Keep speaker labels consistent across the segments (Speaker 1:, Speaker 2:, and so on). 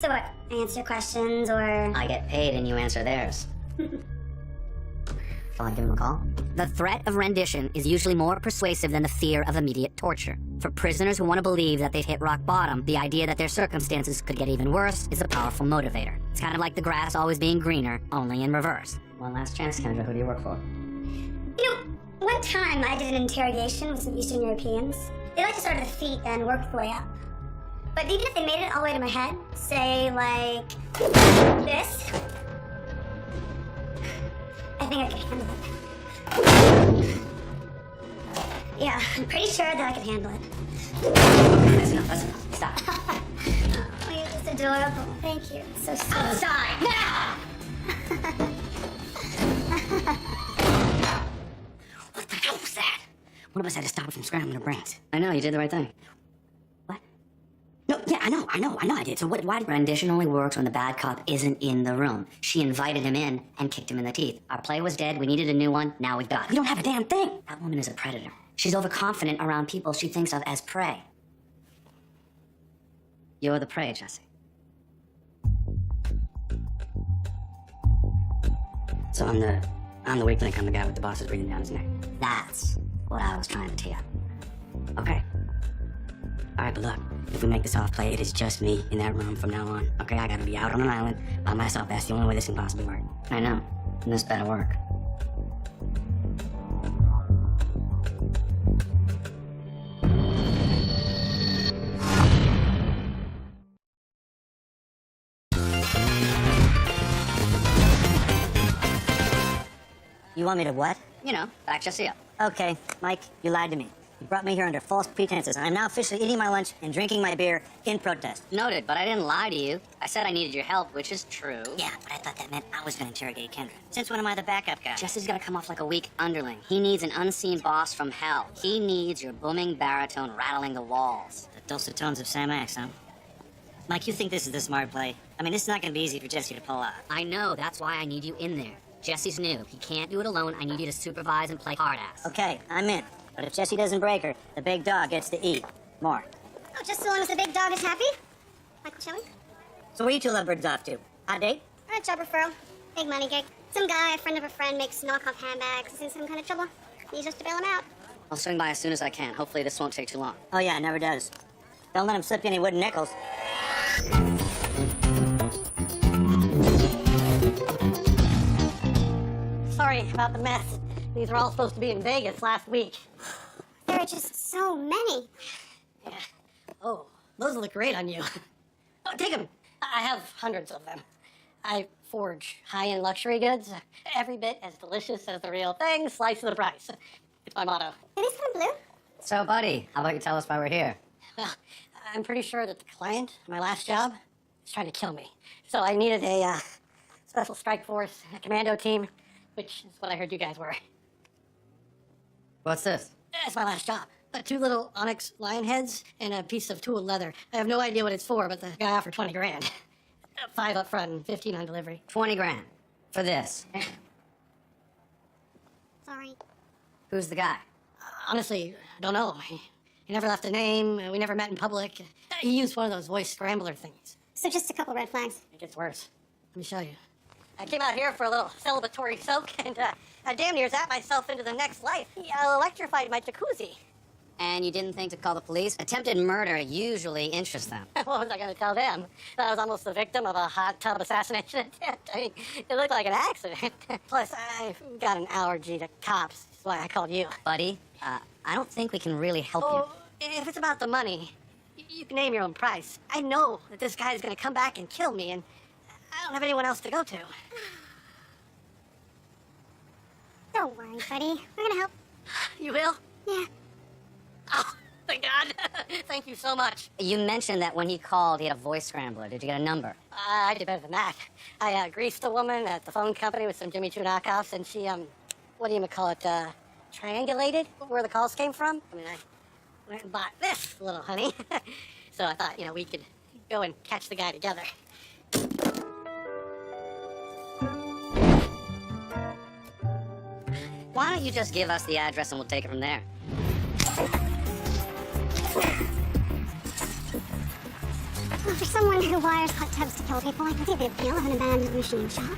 Speaker 1: So what? I answer questions or...
Speaker 2: I get paid and you answer theirs. Shall I give him a call? The threat of rendition is usually more persuasive than the fear of immediate torture. For prisoners who want to believe that they've hit rock bottom, the idea that their circumstances could get even worse is a powerful motivator. It's kind of like the grass always being greener, only in reverse. One last chance, Kendra. Who do you work for?
Speaker 1: You know, one time I did an interrogation with some Eastern Europeans. They like to start at the feet and work the way up. But even if they made it all the way to my head, say like this, I think I could handle it. Yeah, I'm pretty sure that I could handle it.
Speaker 2: That's enough, that's enough. Stop.
Speaker 1: Oh, you're just adorable. Thank you. It's so sweet.
Speaker 2: Outside, now! What the hell was that? One of us had to stop her from scrambling her brains. I know, you did the right thing. What? No, yeah, I know I did. So why rendition only works when the bad cop isn't in the room. She invited him in and kicked him in the teeth. Our play was dead, we needed a new one, now we've got it. We don't have a damn thing! That woman is a predator. She's overconfident around people she thinks of as prey. You're the prey, Jesse. So I'm the weak link, I'm the guy with the boss is breathing down his neck. That's what I was trying to tee up. Okay. Alright, but look, if we make this off play, it is just me in that room from now on. Okay, I gotta be out on an island by myself. That's the only way this can possibly work. I know. And this better work. You want me to what? You know, back Jesse up. Okay, Mike, you lied to me. You brought me here under false pretenses. I am now officially eating my lunch and drinking my beer in protest. Noted, but I didn't lie to you. I said I needed your help, which is true. Yeah, but I thought that meant I was gonna interrogate Kendra. Since when am I the backup guy? Jesse's gonna come off like a weak underling. He needs an unseen boss from hell. He needs your booming baritone rattling the walls. The dulcet tones of Sam Axe, huh? Mike, you think this is the smart play? I mean, this is not gonna be easy for Jesse to pull off. I know, that's why I need you in there. Jesse's new. He can't do it alone. I need you to supervise and play hard ass. Okay, I'm in. But if Jesse doesn't break her, the big dog gets to eat more.
Speaker 1: Oh, just so long as the big dog is happy? Michael chilling?
Speaker 2: So where you two lovebirds off to? Hot date?
Speaker 1: A job referral. Big money gig. Some guy, a friend of a friend, makes knockoff handbags. Is in some kind of trouble. Needs us to bail him out.
Speaker 2: I'll swing by as soon as I can. Hopefully this won't take too long. Oh yeah, it never does. Don't let him slip any wooden nickels.
Speaker 3: Sorry about the mess. These were all supposed to be in Vegas last week.
Speaker 1: There are just so many.
Speaker 3: Yeah. Oh, those look great on you. Oh, take them. I have hundreds of them. I forge high-end luxury goods, every bit as delicious as the real thing, slice of the price. It's my motto.
Speaker 1: Are these kind of blue?
Speaker 2: So, buddy, how about you tell us why we're here?
Speaker 3: Well, I'm pretty sure that the client, my last job, is trying to kill me. So I needed a special strike force, a commando team, which is what I heard you guys were.
Speaker 2: What's this?
Speaker 3: It's my last job. 2 little onyx lion heads and a piece of tooled leather. I have no idea what it's for, but the guy offered 20 grand. 5 up front and 15 on delivery.
Speaker 2: 20 grand. For this.
Speaker 1: Sorry.
Speaker 2: Who's the guy?
Speaker 3: Honestly, don't know. He never left a name. We never met in public. He used one of those voice scrambler things.
Speaker 1: So just a couple red flags.
Speaker 3: It gets worse. Let me show you. I came out here for a little celebratory soak, and I damn near zapped myself into the next life. He electrified my jacuzzi.
Speaker 2: And you didn't think to call the police? Attempted murder usually interests them.
Speaker 3: What was I going to tell them? That I was almost the victim of a hot tub assassination attempt. I mean, it looked like an accident. Plus, I've got an allergy to cops. That's why I called you.
Speaker 2: Buddy, I don't think we can really help
Speaker 3: Oh, if it's about the money, you can name your own price. I know that this guy is going to come back and kill me, and I don't have anyone else to go to.
Speaker 1: Don't worry, buddy. We're gonna help.
Speaker 3: You will?
Speaker 1: Yeah.
Speaker 3: Oh, thank God. Thank you so much.
Speaker 2: you. You mentioned that when he called, he had a voice scrambler. Did you get a number?
Speaker 3: I did better than that. I greased a woman at the phone company with some Jimmy Choo knockoffs, and she, what do you call it, triangulated where the calls came from. I mean, I went and bought this little honey. So I thought, we could go and catch the guy together.
Speaker 2: Why don't you just give us the address and we'll take it from there?
Speaker 1: Well, for someone who wires hot tubs to kill people, I can see the appeal of an abandoned machine shop.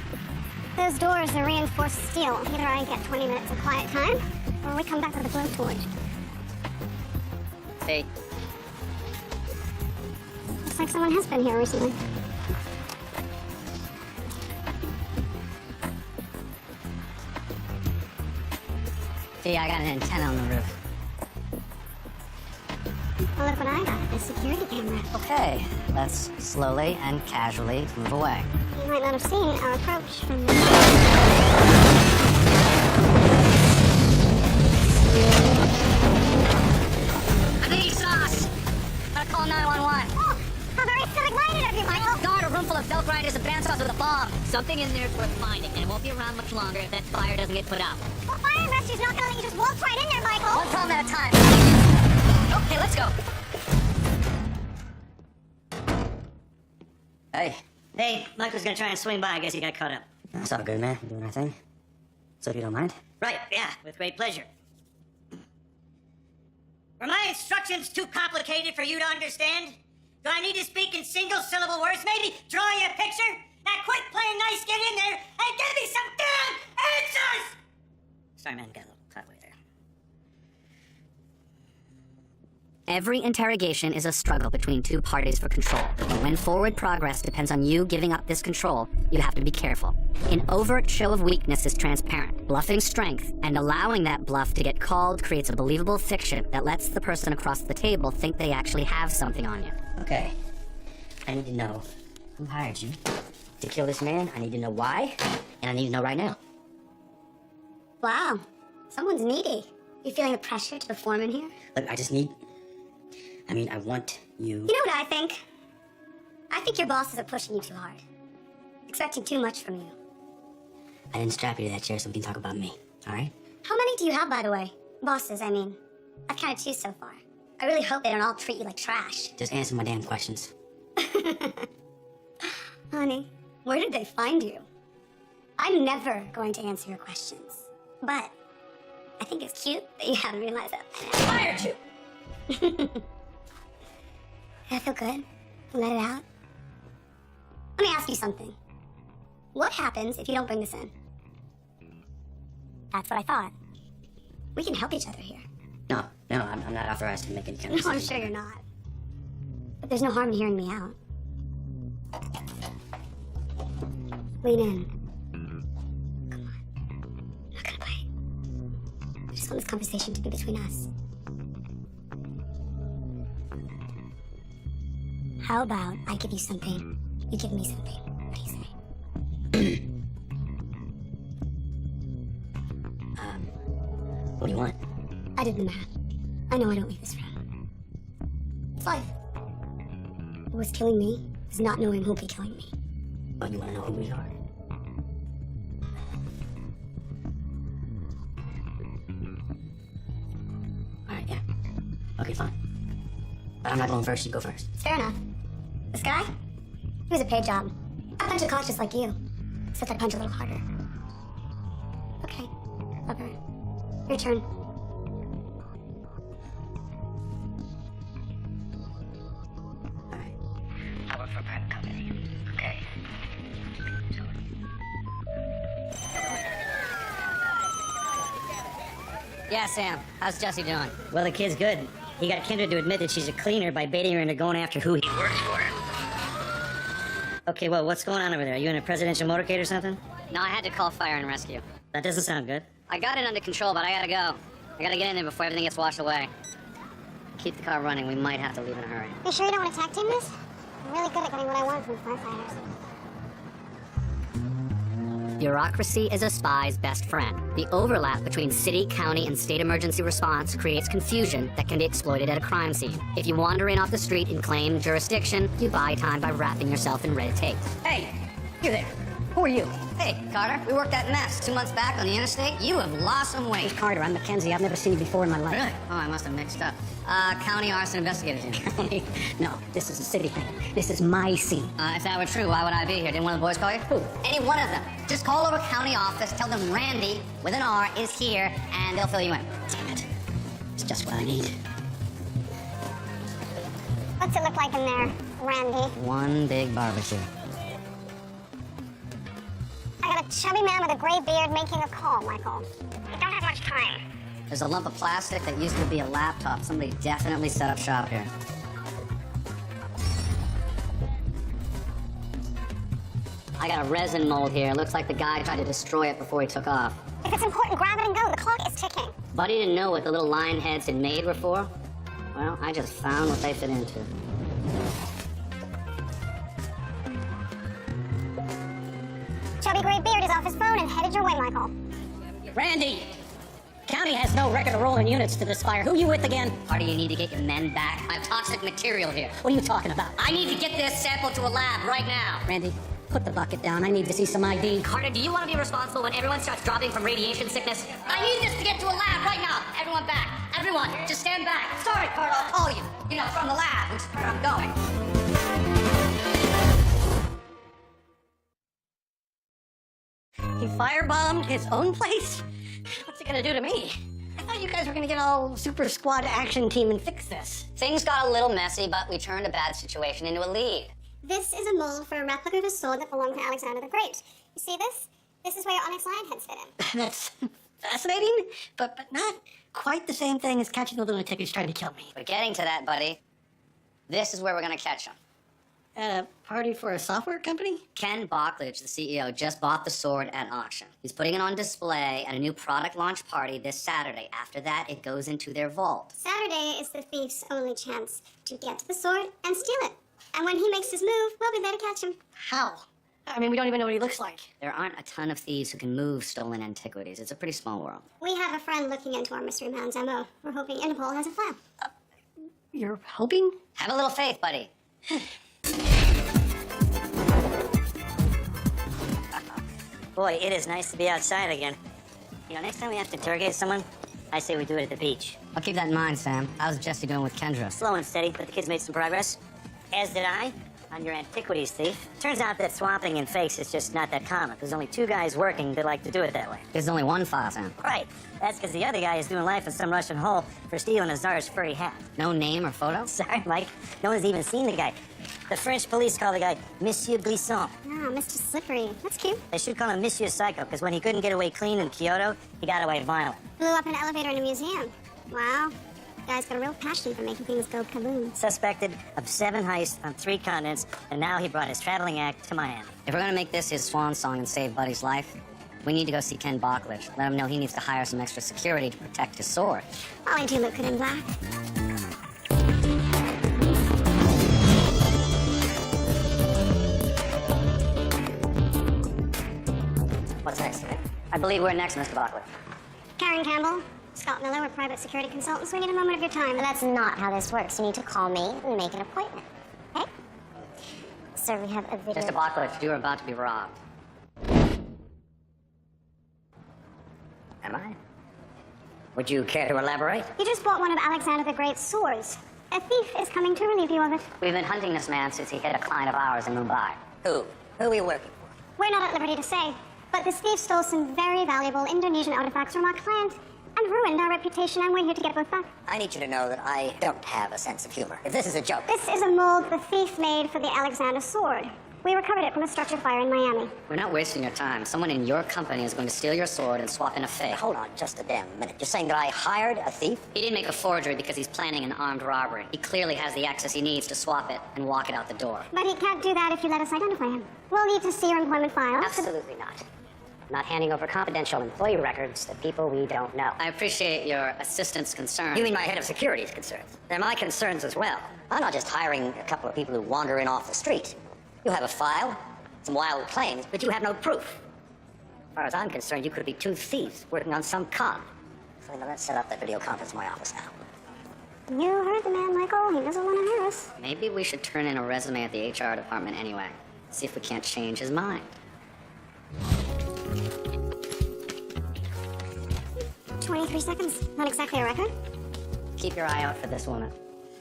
Speaker 1: Those doors are reinforced steel. Either I get 20 minutes of quiet time, or we come back with a blowtorch.
Speaker 2: See?
Speaker 1: Looks like someone has been here recently.
Speaker 2: See, I got an antenna on the roof.
Speaker 1: Well, look what I got, a security camera.
Speaker 2: Okay, let's slowly and casually move away.
Speaker 1: You might not have seen our approach from the...
Speaker 2: I think he saw us! Gotta call 911.
Speaker 1: Oh, how very civic-minded of you, Michael!
Speaker 2: Guard, a room full of belt grinders and bounce with a bomb. Something in there's worth finding, and it won't be around much longer if that fire doesn't get put out.
Speaker 1: Well, fire and rescue's not gonna let you just waltz right in there, Michael!
Speaker 2: One problem at a time. Okay, let's go. Hey. Hey, Mike was gonna try and swing by. I guess he got caught up. That's all good, man. You doing our thing? So if you don't mind? Right, yeah, with great pleasure. Were my instructions too complicated for you to understand? Do I need to speak in single-syllable words? Maybe draw you a picture? Now quit playing nice, get in there, and give me some damn answers! Sorry, man, got a little caught away there.
Speaker 4: Every interrogation is a struggle between two parties for control. And when forward progress depends on you giving up this control, you have to be careful. An overt show of weakness is transparent. Bluffing strength and allowing that bluff to get called creates a believable fiction that lets the person across the table think they actually have something on you.
Speaker 2: Okay. I need to know who hired you to kill this man. I need to know why, and I need to know right now.
Speaker 1: Wow, someone's needy. You feeling the pressure to perform in here?
Speaker 2: Look, I want you...
Speaker 1: You know what I think? I think your bosses are pushing you too hard. Expecting too much from you.
Speaker 2: I didn't strap you to that chair so we can talk about me, all right?
Speaker 1: How many do you have, by the way? Bosses, I mean. I've counted 2 so far. I really hope they don't all treat you like trash.
Speaker 2: Just answer my damn questions.
Speaker 1: Honey, where did they find you? I'm never going to answer your questions. But I think it's cute that you haven't realized that.
Speaker 2: I fired you!
Speaker 1: I feel good. Let it out. Let me ask you something. What happens if you don't bring this in? That's what I thought. We can help each other here.
Speaker 2: No, I'm not authorized to make any kind of
Speaker 1: No, I'm
Speaker 2: decision.
Speaker 1: sure you're not. But there's no harm in hearing me out. Lean in. Come on. I'm not gonna bite. I just want this conversation to be between us. How about I give you something, you give me something? What do you say?
Speaker 2: What do you want?
Speaker 1: I did the math. I know I don't leave this room. It's life. What's killing me is not knowing who'll be killing me.
Speaker 2: But you want to know who we are? Alright, yeah. Okay, fine. But I'm not going first, you go first.
Speaker 1: Fair enough. This guy? He was a paid job. I punch a clock just like you. Except I punch a little harder. Okay. Rubber. Your turn.
Speaker 2: Alright. I work for a private company. Okay.
Speaker 4: Yeah, Sam. How's Jesse doing?
Speaker 2: Well, the kid's good. He got Kindred to admit that she's a cleaner by baiting her into going after who he works for. Okay, well, what's going on over there? Are you in a presidential motorcade or something?
Speaker 4: No, I had to call fire and rescue.
Speaker 2: That doesn't sound good.
Speaker 4: I got it under control, but I gotta go. I gotta get in there before everything gets washed away. Keep the car running. We might have to leave in a hurry.
Speaker 1: You sure you don't want to tag team this? I'm really good at getting what I want from firefighters.
Speaker 4: Bureaucracy is a spy's best friend. The overlap between city, county, and state emergency response creates confusion that can be exploited at a crime scene. If you wander in off the street and claim jurisdiction, you buy time by wrapping yourself in red tape.
Speaker 2: Hey, you there. Who are you?
Speaker 4: Hey, Carter, we worked that mess 2 months back on the interstate. You have lost some weight.
Speaker 2: Carter, I'm Mackenzie. I've never seen you before in my life.
Speaker 4: Really? Oh, I must have mixed up. County arson investigators in.
Speaker 2: No, this is a city thing. This is my scene.
Speaker 4: If that were true, why would I be here? Didn't one of the boys call you?
Speaker 2: Who?
Speaker 4: Any one of them. Just call over county office, tell them Randy, with an R, is here, and they'll fill you in.
Speaker 2: Damn it. It's just what I need.
Speaker 1: What's it look like in there? Randy.
Speaker 2: One big barbecue.
Speaker 1: I got a chubby man with a gray beard making a call, Michael. I don't have much time.
Speaker 2: There's a lump of plastic that used to be a laptop. Somebody definitely set up shop here. I got a resin mold here. Looks like the guy tried to destroy it before he took off.
Speaker 1: If it's important, grab it and go. The clock is ticking.
Speaker 2: Buddy didn't know what the little line heads it made were for. Well, I just found what they fit into.
Speaker 1: Chubby gray beard is off his phone and headed your way, Michael.
Speaker 3: Randy! County has no record of rolling units to this fire. Who you with again?
Speaker 2: Carter, you need to get your men back. I have toxic material here.
Speaker 3: What are you talking about?
Speaker 2: I need to get this sample to a lab right now.
Speaker 3: Randy, put the bucket down. I need to see some ID.
Speaker 2: Carter, do you want to be responsible when everyone starts dropping from radiation sickness? I need this to get to a lab right now. Everyone back. Everyone, just stand back. Sorry, Carter, I'll call you. You know, from the lab, which is where I'm going.
Speaker 3: He firebombed his own place? What's he gonna do to me? I thought you guys were gonna get all super squad action team and fix this.
Speaker 2: Things got a little messy, but we turned a bad situation into a lead.
Speaker 1: This is a mold for a replica of a sword that belonged to Alexander the Great. You see this? This is where your onyx lion heads fit in.
Speaker 3: That's fascinating, but not quite the same thing as catching the lunatic who's trying to kill me.
Speaker 2: We're getting to that, buddy. This is where we're gonna catch him.
Speaker 3: At a party for a software company?
Speaker 2: Ken Bocklage, the CEO, just bought the sword at auction. He's putting it on display at a new product launch party this Saturday. After that, it goes into their vault.
Speaker 1: Saturday is the thief's only chance to get to the sword and steal it. And when he makes his move, we'll be there to catch him.
Speaker 3: How? I mean, we don't even know what he looks like.
Speaker 2: There aren't a ton of thieves who can move stolen antiquities. It's a pretty small world.
Speaker 1: We have a friend looking into our mystery man's MO. We're hoping Interpol has a file.
Speaker 3: You're hoping?
Speaker 2: Have a little faith, buddy. Boy, it is nice to be outside again. You know, next time we have to interrogate someone, I say we do it at the beach. I'll keep that in mind, Sam. How's Jesse doing with Kendra? Slow and steady, but the kids made some progress. As did I, on your antiquities thief. Turns out that swapping in fakes is just not that common. There's only 2 guys working that like to do it that way. There's only one file, Sam. Right. That's because the other guy is doing life in some Russian hole for stealing a czar's furry hat. No name or photo? Sorry, Mike. No one's even seen the guy. The French police call the guy Monsieur Glissant.
Speaker 1: Ah, Mr. Slippery. That's cute.
Speaker 2: They should call him Monsieur Psycho, because when he couldn't get away clean in Kyoto, he got away violent.
Speaker 1: Blew up an elevator in a museum. Wow. Guy's got a real passion for making things go kaboom.
Speaker 2: Suspected of 7 heists on 3 continents, and now he brought his traveling act to Miami. If we're gonna make this his swan song and save Buddy's life, we need to go see Ken Bocklage. Let him know he needs to hire some extra security to protect his sword.
Speaker 1: All I do look good in black.
Speaker 2: What's next? I believe we're next, Mr. Bocklage.
Speaker 1: Karen Campbell, Scott Miller, we're private security consultants. We need a moment of your time. That's not how this works. You need to call me and make an appointment. Okay? Sir, we have a video.
Speaker 2: Mr. Bocklage, you are about to be robbed. Am I? Would you care to elaborate?
Speaker 1: You just bought one of Alexander the Great's swords. A thief is coming to relieve you of it.
Speaker 2: We've been hunting this man since he hit a client of ours in Mumbai. Who? Who are you working for?
Speaker 1: We're not at liberty to say, but this thief stole some very valuable Indonesian artifacts from our client and ruined our reputation, and we're here to get both back.
Speaker 2: I need you to know that I don't have a sense of humor. If this is a joke.
Speaker 1: This is a mold the thief made for the Alexander sword. We recovered it from a structure fire in Miami.
Speaker 2: We're not wasting your time. Someone in your company is going to steal your sword and swap in a fake.
Speaker 5: Hold on just a damn minute. You're saying that I hired a thief?
Speaker 2: He didn't make a forgery because he's planning an armed robbery. He clearly has the access he needs to swap it and walk it out the door.
Speaker 1: But he can't do that if you let us identify him. We'll need to see your employment file.
Speaker 5: Absolutely not. I'm not handing over confidential employee records to people we don't know.
Speaker 2: I appreciate your assistant's concern.
Speaker 5: You mean my head of security's concerns? They're my concerns as well. I'm not just hiring a couple of people who wander in off the street. You have a file, some wild claims, but you have no proof. As far as I'm concerned, you could be 2 thieves working on some con. So let's set up that video conference in my office now.
Speaker 1: You heard the man, Michael. He doesn't want to hear us.
Speaker 2: Maybe we should turn in a resume at the HR department anyway. See if we can't change his mind.
Speaker 1: 23 seconds. Not exactly a record.
Speaker 2: Keep your eye out for this woman.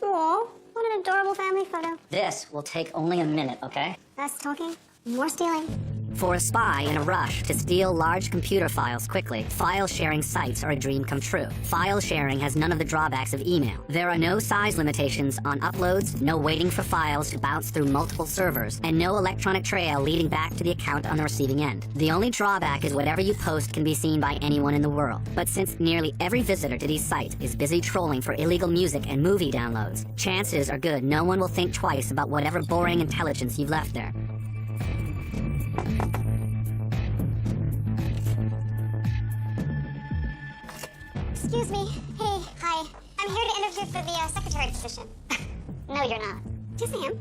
Speaker 1: Aw, what an adorable family photo.
Speaker 2: This will take only a minute, okay?
Speaker 1: Less talking, more stealing.
Speaker 4: For a spy in a rush to steal large computer files quickly, file-sharing sites are a dream come true. File sharing has none of the drawbacks of email. There are no size limitations on uploads, no waiting for files to bounce through multiple servers, and no electronic trail leading back to the account on the receiving end. The only drawback is whatever you post can be seen by anyone in the world. But since nearly every visitor to these sites is busy trolling for illegal music and movie downloads, chances are good no one will think twice about whatever boring intelligence you've left there.
Speaker 1: Excuse me. Hey, hi. I'm here to interview for the secretary position. No, you're not. Yes, I am.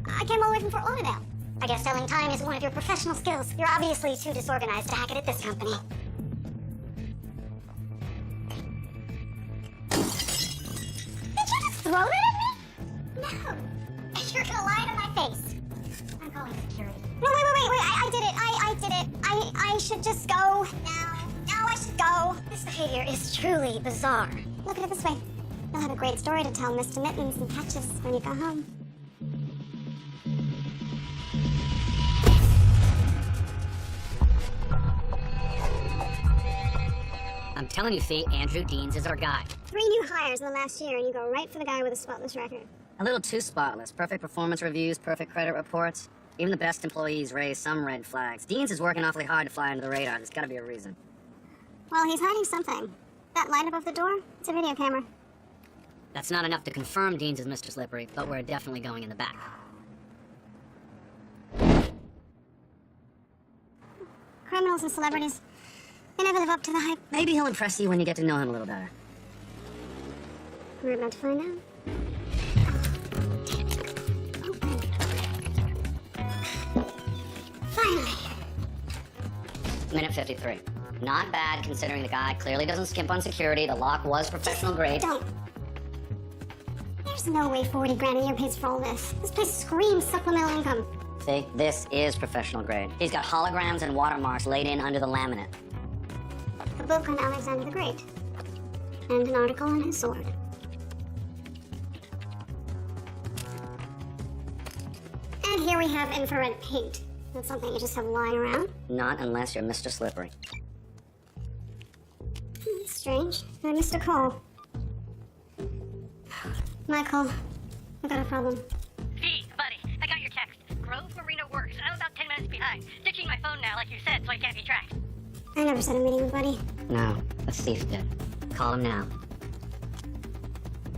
Speaker 1: I came all the way from Fort Lauderdale. I guess selling time isn't one of your professional skills. You're obviously too disorganized to hack it at this company. Did you just throw that at me? No. You're gonna lie to my face. I'm calling security. No, wait. I did it. I did it. I should just go now. Now I should go. This behavior is truly bizarre. Look at it this way. You'll have a great story to tell Mr. Mittens and Patches when you go home.
Speaker 4: I'm telling you, Fee, Andrew Deans is our guy.
Speaker 1: 3 new hires in the last year, and you go right for the guy with a spotless record.
Speaker 4: A little too spotless. Perfect performance reviews, perfect credit reports. Even the best employees raise some red flags. Deans is working awfully hard to fly under the radar. There's gotta be a reason.
Speaker 1: Well, he's hiding something. That light above the door? It's a video camera.
Speaker 4: That's not enough to confirm Deans is Mr. Slippery, but we're definitely going in the back.
Speaker 1: Criminals and celebrities, they never live up to the hype.
Speaker 4: Maybe he'll impress you when you get to know him a little better.
Speaker 1: We're about to find out. Finally.
Speaker 5: Minute 53. Not bad, considering the guy clearly doesn't skimp on security. The lock was professional grade.
Speaker 1: Don't. There's no way 40 grand a year pays for all this. This place screams supplemental income.
Speaker 5: See, this is professional grade. He's got holograms and watermarks laid in under the laminate.
Speaker 1: A book on Alexander the Great. And an article on his sword. And here we have infrared paint. That's something you just have lying around.
Speaker 5: Not unless you're Mr. Slippery.
Speaker 1: That's strange. I missed a call. Michael, I got a problem.
Speaker 3: Hey, buddy, I got your text. Grove Marina works. I'm about 10 minutes behind. Ditching my phone now, like you said, so I can't be tracked.
Speaker 1: I never said a meeting with Buddy.
Speaker 5: No, a thief did. Call him now.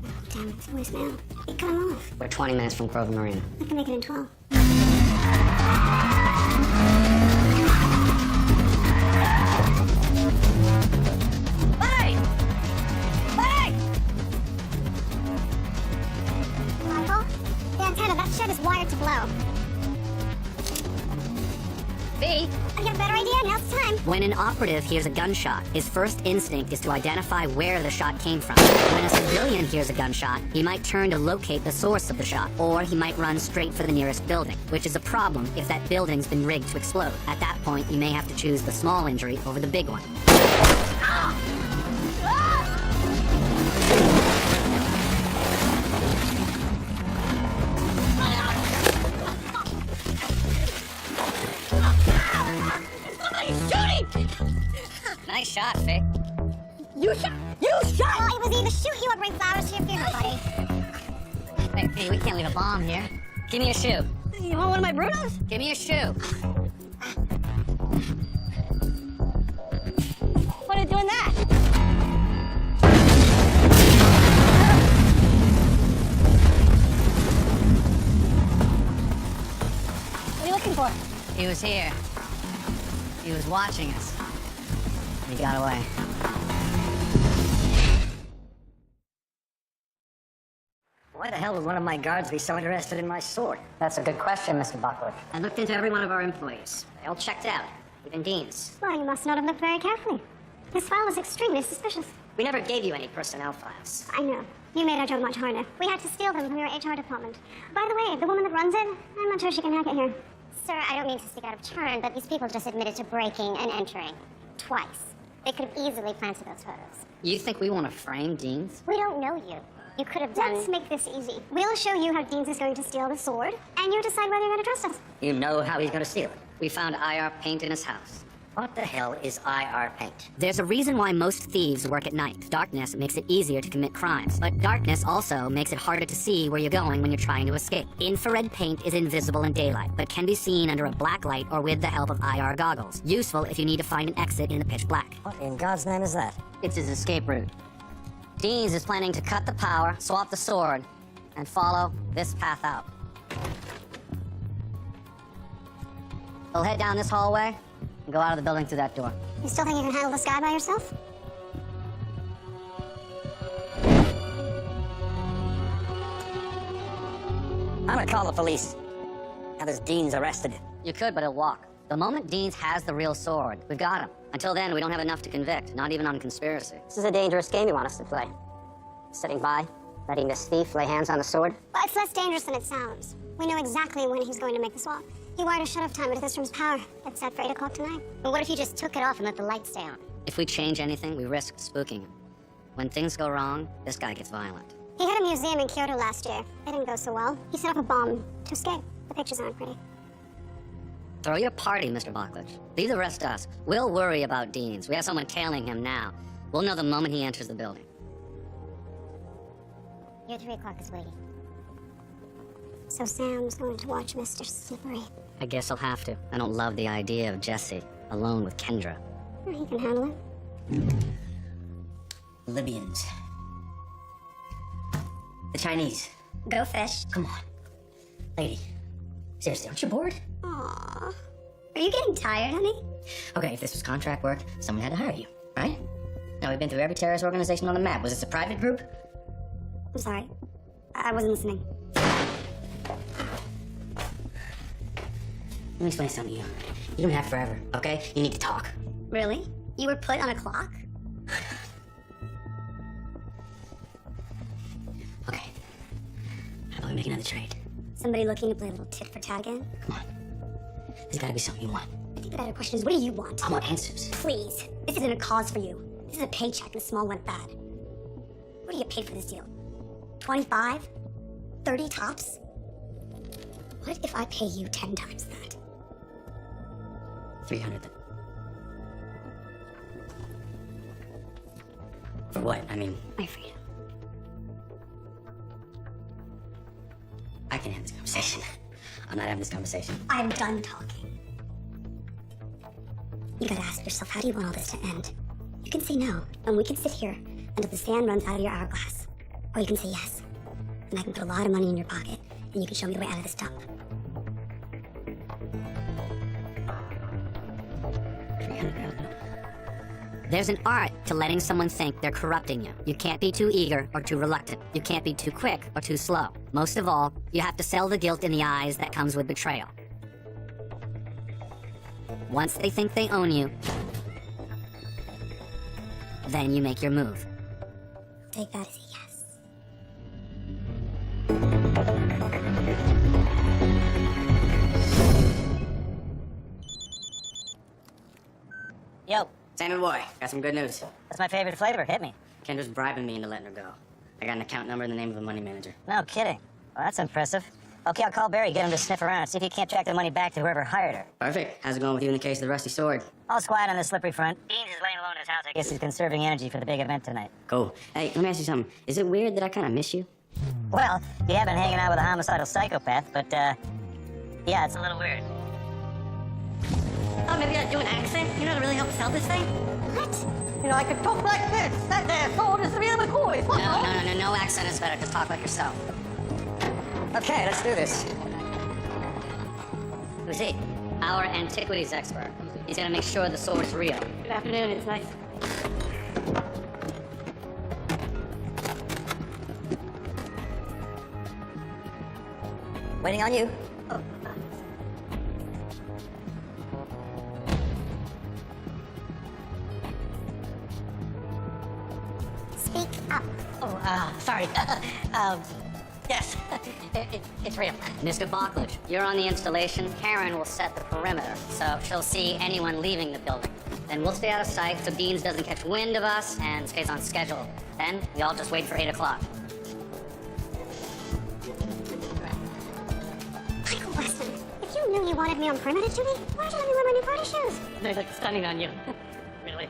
Speaker 1: Oh, damn, it's voicemail. Hey, cut him off.
Speaker 5: We're 20 minutes from Grove Marina.
Speaker 1: I can make it in 12. Michael, the antenna, that shed is wired to blow.
Speaker 4: Fee!
Speaker 1: I get a better idea, now's the time.
Speaker 4: When an operative hears a gunshot, his first instinct is to identify where the shot came from. When a civilian hears a gunshot, he might turn to locate the source of the shot, or he might run straight for the nearest building, which is a problem if that building's been rigged to explode. At that point, you may have to choose the small injury over the big one. Nice shot, Fee.
Speaker 3: You shot!
Speaker 1: Well, it was either shoot you or bring flowers to your funeral, buddy.
Speaker 4: Hey, Fee, we can't leave a bomb here. Give me a shoe.
Speaker 3: You want one of my Brunos?
Speaker 4: Give me a shoe.
Speaker 3: What are you doing that? What are you looking for?
Speaker 4: He was here. He was watching us. He got away.
Speaker 5: Why the hell would one of my guards be so interested in my sword?
Speaker 4: That's a good question, Mr. Buckler. I looked into every one of our employees.
Speaker 5: They all checked out, even Dean's.
Speaker 1: Well, you must not have looked very carefully. This file was extremely suspicious.
Speaker 5: We never gave you any personnel files.
Speaker 1: I know. You made our job much harder. We had to steal them from your HR department. By the way, the woman that runs it, I'm not sure she can hack it here. Sir, I don't mean to speak out of turn, but these people just admitted to breaking and entering. Twice. They could have easily planted those photos.
Speaker 4: You think we want to frame Deans?
Speaker 1: We don't know you. You could have done... Let's make this easy. We'll show you how Deans is going to steal the sword, and you decide whether you're going to trust us.
Speaker 5: You know how he's gonna steal it.
Speaker 2: We found IR paint in his house.
Speaker 5: What the hell is IR paint?
Speaker 4: There's a reason why most thieves work at night. Darkness makes it easier to commit crimes, but darkness also makes it harder to see where you're going when you're trying to escape. Infrared paint is invisible in daylight, but can be seen under a black light or with the help of IR goggles. Useful if you need to find an exit in the pitch black.
Speaker 5: What in God's name is that?
Speaker 2: It's his escape route. Deans is planning to cut the power, swap the sword, and follow this path out. He'll head down this hallway and go out of the building through that door.
Speaker 1: You still think you can handle this guy by yourself?
Speaker 5: I'm gonna call the police. Have this Deans arrested.
Speaker 2: You could, but he'll walk. The moment Deans has the real sword, we've got him. Until then, we don't have enough to convict, not even on conspiracy.
Speaker 3: This is a dangerous game you want us to play. Sitting by, letting this thief lay hands on the sword.
Speaker 1: Well, it's less dangerous than it sounds. We know exactly when he's going to make the swap. He wired a shut-off timer to this room's power. It's set for 8 o'clock tonight.
Speaker 3: But what if you just took it off and let the lights stay on?
Speaker 2: If we change anything, we risk spooking him. When things go wrong, this guy gets violent.
Speaker 1: He had a museum in Kyoto last year. It didn't go so well. He set off a bomb to escape. The pictures aren't pretty.
Speaker 2: Throw your party, Mr. Buckledge. Leave the rest to us. We'll worry about Deans. We have someone tailing him now. We'll know the moment he enters the building.
Speaker 1: Your 3 o'clock is waiting. So Sam's going to watch Mr. Slippery.
Speaker 2: I guess I'll have to. I don't love the idea of Jesse alone with Kendra.
Speaker 1: Well, he can handle it.
Speaker 5: Libyans. The Chinese.
Speaker 1: Go fish.
Speaker 5: Come on. Lady. Seriously, aren't you bored?
Speaker 1: Aww. Are you getting tired, honey?
Speaker 5: Okay, if this was contract work, someone had to hire you, right? Now, we've been through every terrorist organization on the map. Was this a private group?
Speaker 1: I'm sorry. I wasn't listening.
Speaker 5: Let me explain something to you. You don't have forever, okay? You need to talk.
Speaker 1: Really? You were put on a clock?
Speaker 5: Okay. How about we make another trade?
Speaker 1: Somebody looking to play a little tit for tat again?
Speaker 5: Come on. There's gotta be something you want.
Speaker 1: I think the better question is, what do you want?
Speaker 5: I want answers.
Speaker 1: Please. This isn't a cause for you. This is a paycheck and a small went bad. What do you get paid for this deal? 25? 30 tops? What if I pay you 10 times that?
Speaker 5: 300. For what? I mean,
Speaker 1: My freedom.
Speaker 5: I can have this conversation. I'm not having this conversation.
Speaker 1: I'm done talking. You gotta ask yourself, how do you want all this to end? You can say no, and we can sit here until the sand runs out of your hourglass. Or you can say yes, and I can put a lot of money in your pocket, and you can show me the way out of this dump.
Speaker 5: 300.
Speaker 4: There's an art to letting someone think they're corrupting you. You can't be too eager or too reluctant. You can't be too quick or too slow. Most of all, you have to sell the guilt in the eyes that comes with betrayal. Once they think they own you, then you make your move.
Speaker 1: Take that as a yes.
Speaker 2: Yo,
Speaker 5: Samuel boy, got some good news.
Speaker 2: that's my favorite flavor. Hit me.
Speaker 5: Kendra's bribing me into letting her go. I got an account number and the name of a money manager.
Speaker 2: No kidding. Well, that's impressive. Okay, I'll call Barry, get him to sniff around, see if he can't track the money back to whoever hired her.
Speaker 5: Perfect. How's it going with you in the case of the rusty sword?
Speaker 2: All's quiet on the slippery front. Deans is laying low in his house. I guess he's conserving energy for the big event tonight.
Speaker 5: Cool. Hey, let me ask you something. Is it weird that I kind of miss you?
Speaker 2: Well, you have been hanging out with a homicidal psychopath, but, yeah, it's a little weird.
Speaker 3: Oh, maybe I'd do an accent, you know, to really help sell this thing?
Speaker 1: What?
Speaker 3: You know, I could talk like this. That there sword is real McCoy.
Speaker 2: No accent is better. Just talk like yourself.
Speaker 5: Okay, let's do this.
Speaker 2: Who's he? Our antiquities expert. He's gonna make sure the sword's real.
Speaker 3: Good afternoon, it's nice.
Speaker 5: Waiting on you.
Speaker 1: Speak up.
Speaker 3: Oh, sorry. Yes, it's real.
Speaker 2: Mr. Buckledge, you're on the installation. Karen will set the perimeter, so she'll see anyone leaving the building. Then we'll stay out of sight so Deans doesn't catch wind of us and stays on schedule. Then we all just wait for 8 o'clock.
Speaker 1: knew you wanted me on perimeter duty? Why'd you let me wear my new party shoes?
Speaker 3: They look stunning on you. Really.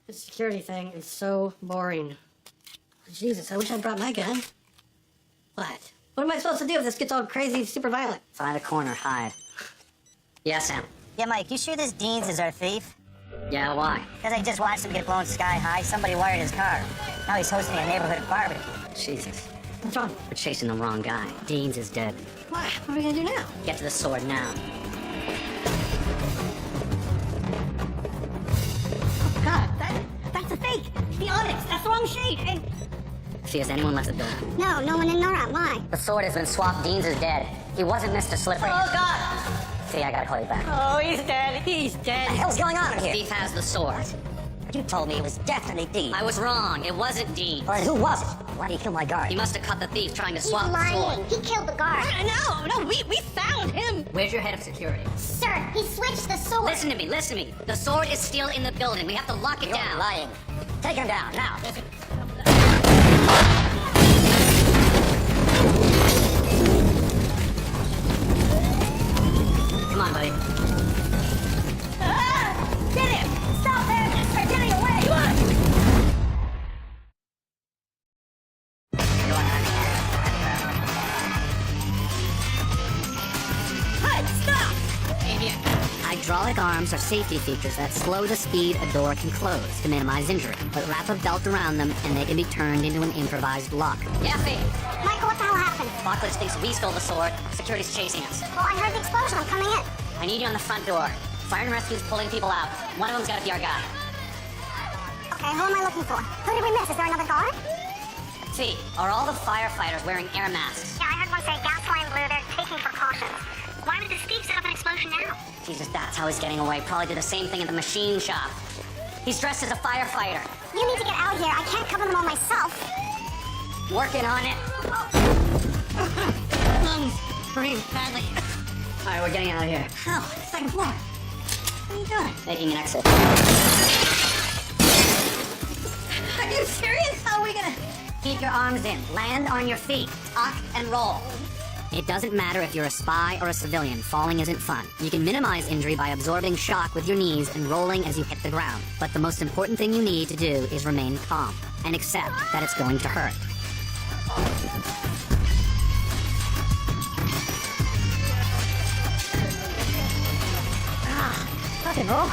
Speaker 3: This security thing is so boring. Jesus, I wish I brought my gun. What? What am I supposed to do if this gets all crazy, super violent?
Speaker 2: Find a corner, hide.
Speaker 5: Yeah, Sam.
Speaker 2: Yeah, Mike, you sure this Deans is our thief?
Speaker 5: Yeah, why?
Speaker 2: Because I just watched him get blown sky high. Somebody wired his car. Now he's hosting a neighborhood barbecue.
Speaker 5: Jesus.
Speaker 3: What's wrong?
Speaker 5: We're chasing the wrong guy. Deans is dead.
Speaker 3: What? What are we gonna do now?
Speaker 5: Get to the sword now.
Speaker 3: God, that's a fake! The onyx! That's the wrong shade! And
Speaker 5: See, has anyone left the door?
Speaker 1: No, no one in nor out. Why?
Speaker 5: The sword has been swapped. Deans is dead. He wasn't Mr. Slippery.
Speaker 3: oh God!
Speaker 5: See, I gotta call you back.
Speaker 3: Oh, he's dead. He's dead.
Speaker 5: What the hell's going on in here?
Speaker 2: Thief has the sword.
Speaker 5: You told me it was definitely Dean.
Speaker 2: I was wrong. It wasn't Dean.
Speaker 5: All right, who was it? Why did he kill my guard?
Speaker 2: He must have cut the thief trying to
Speaker 1: He's
Speaker 2: swap the sword.
Speaker 1: lying. He killed the guard.
Speaker 3: No, we found him.
Speaker 2: Where's your head of security?
Speaker 1: Sir, he switched the sword.
Speaker 2: Listen to me, listen to me. The sword is still in the building. We have to lock it
Speaker 5: You're
Speaker 2: down.
Speaker 5: lying. Take him down, now.
Speaker 2: Come on, buddy.
Speaker 1: Get him! Stop there! They're getting away! Come on!
Speaker 4: Hydraulic arms are safety features that slow the speed a door can close to minimize injury, but wrap a belt around them and they can be turned into an improvised lock.
Speaker 2: Yaffy!
Speaker 1: Michael, what the hell happened?
Speaker 2: Barclays thinks we stole the sword. Security's chasing us.
Speaker 1: Well, I heard the explosion. I'm coming in.
Speaker 2: I need you on the front door. Fire and rescue's pulling people out. One of them's gotta be our guy.
Speaker 1: Okay, who am I looking for? Who did we miss? Is there another guard?
Speaker 2: See, are all the firefighters wearing air masks?
Speaker 1: Yeah, I heard one say gasoline blue. They're taking precautions. Why would the thief set up an explosion now?
Speaker 2: Jesus, that's how he's getting away. Probably did the same thing at the machine shop. He's dressed as a firefighter.
Speaker 1: You need to get out of here. I can't cover them all myself.
Speaker 2: Working on it.
Speaker 3: Lungs breathe badly.
Speaker 2: All right, we're getting out of here.
Speaker 3: Oh, second floor. What are you doing?
Speaker 2: Making an exit.
Speaker 3: Are you serious? How are we gonna...
Speaker 2: Keep your arms in. Land on your feet. Tuck and roll.
Speaker 4: It doesn't matter if you're a spy or a civilian, falling isn't fun. You can minimize injury by absorbing shock with your knees and rolling as you hit the ground. But the most important thing you need to do is remain calm and accept that it's going to hurt.
Speaker 3: Tuck and roll.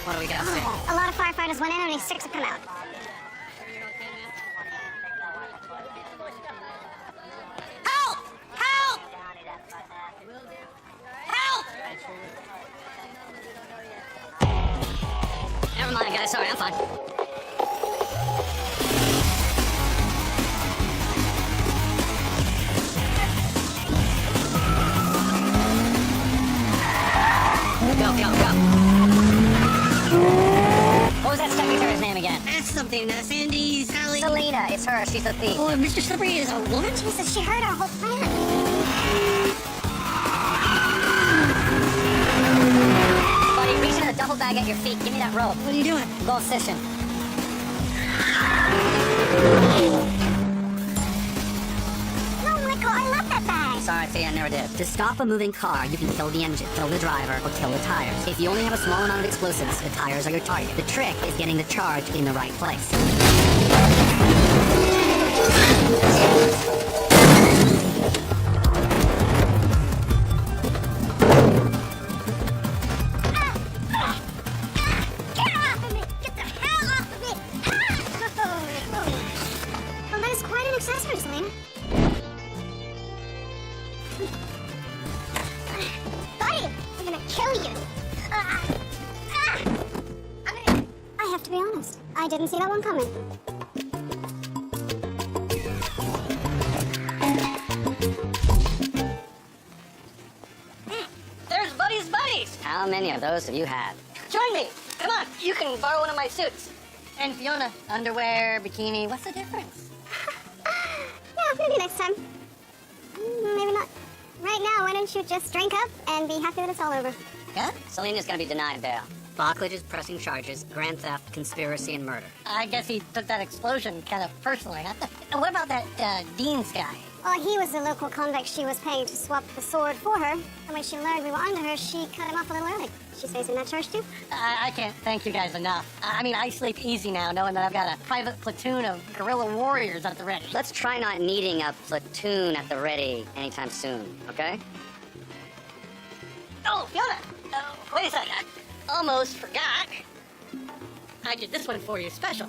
Speaker 2: What do we got to say?
Speaker 1: A lot of firefighters went in, only 6 have come out.
Speaker 2: Help! Help! Help! Never mind, guys. Sorry, I'm fine. Go, go, go. What was that secretary's name again?
Speaker 3: That's something. Sandy, Sally...
Speaker 2: Selena. It's her. She's the thief.
Speaker 3: Oh, Mr. Slippery is a woman?
Speaker 1: Jesus, she heard our whole plan.
Speaker 2: Buddy, reach into the duffel bag at your feet. Give me that rope.
Speaker 3: What are you doing?
Speaker 2: Go fishing.
Speaker 1: No, Michael, I left that bag.
Speaker 2: Sorry, Thea, I never did.
Speaker 4: To stop a moving car, you can kill the engine, kill the driver, or kill the tires. If you only have a small amount of explosives, the tires are your target. The trick is getting the charge in the right place.
Speaker 1: Get off of me! Get the hell off of me! Well, that is quite an accessory, Selena. Buddy, I'm gonna kill you. I have to be honest. I didn't see that one coming.
Speaker 3: There's Buddy's buddies.
Speaker 2: How many of those have you had?
Speaker 3: Join me. Come on. You can borrow one of my suits. And Fiona, underwear, bikini. What's the difference?
Speaker 1: Yeah, maybe next time. Maybe not. Right now, why don't you just drink up and be happy that it's all over?
Speaker 3: Yeah?
Speaker 2: Selena's gonna be denied bail.
Speaker 4: Bocklage is pressing charges, grand theft, conspiracy, and murder.
Speaker 3: I guess he took that explosion kind of personally, huh? And what about that Dean's guy?
Speaker 1: Well, he was the local convict she was paying to swap the sword for her. And when she learned we were under her, she cut him off a little early. She's facing that charge, too?
Speaker 3: I can't thank you guys enough. I mean, I sleep easy now knowing that I've got a private platoon of guerrilla warriors at the ready.
Speaker 5: Let's try not needing a platoon at the ready anytime soon, okay?
Speaker 3: Oh, Fiona! Wait a second. I almost forgot. I did this one for you special.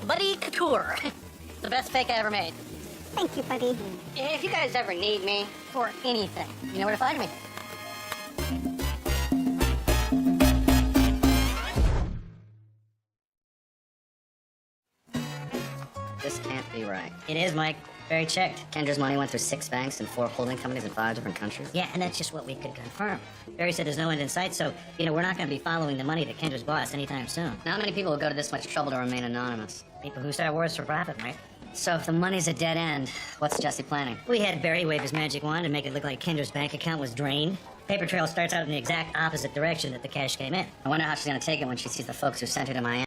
Speaker 3: Buddy Couture. The best fake I ever made.
Speaker 1: Thank you, buddy.
Speaker 3: If you guys ever need me for anything, you know where to find me.
Speaker 5: This can't be right.
Speaker 2: It is, Mike. Very checked.
Speaker 5: Kendra's money went through 6 banks and 4 holding companies in 5 different countries.
Speaker 2: Yeah, and that's just what we could confirm. Barry said there's no end in sight, so, we're not going to be following the money to Kendra's boss anytime soon.
Speaker 5: Now, how many people will go to this much trouble to remain anonymous?
Speaker 2: People who start wars for profit, Mike.
Speaker 5: So if the money's a dead end, what's Jesse planning?
Speaker 2: We had Barry wave his magic wand and make it look like Kendra's bank account was drained. Paper trail starts out in the exact opposite direction that the cash came in.
Speaker 5: I wonder how she's gonna take it when she sees the folks who sent her to Miami.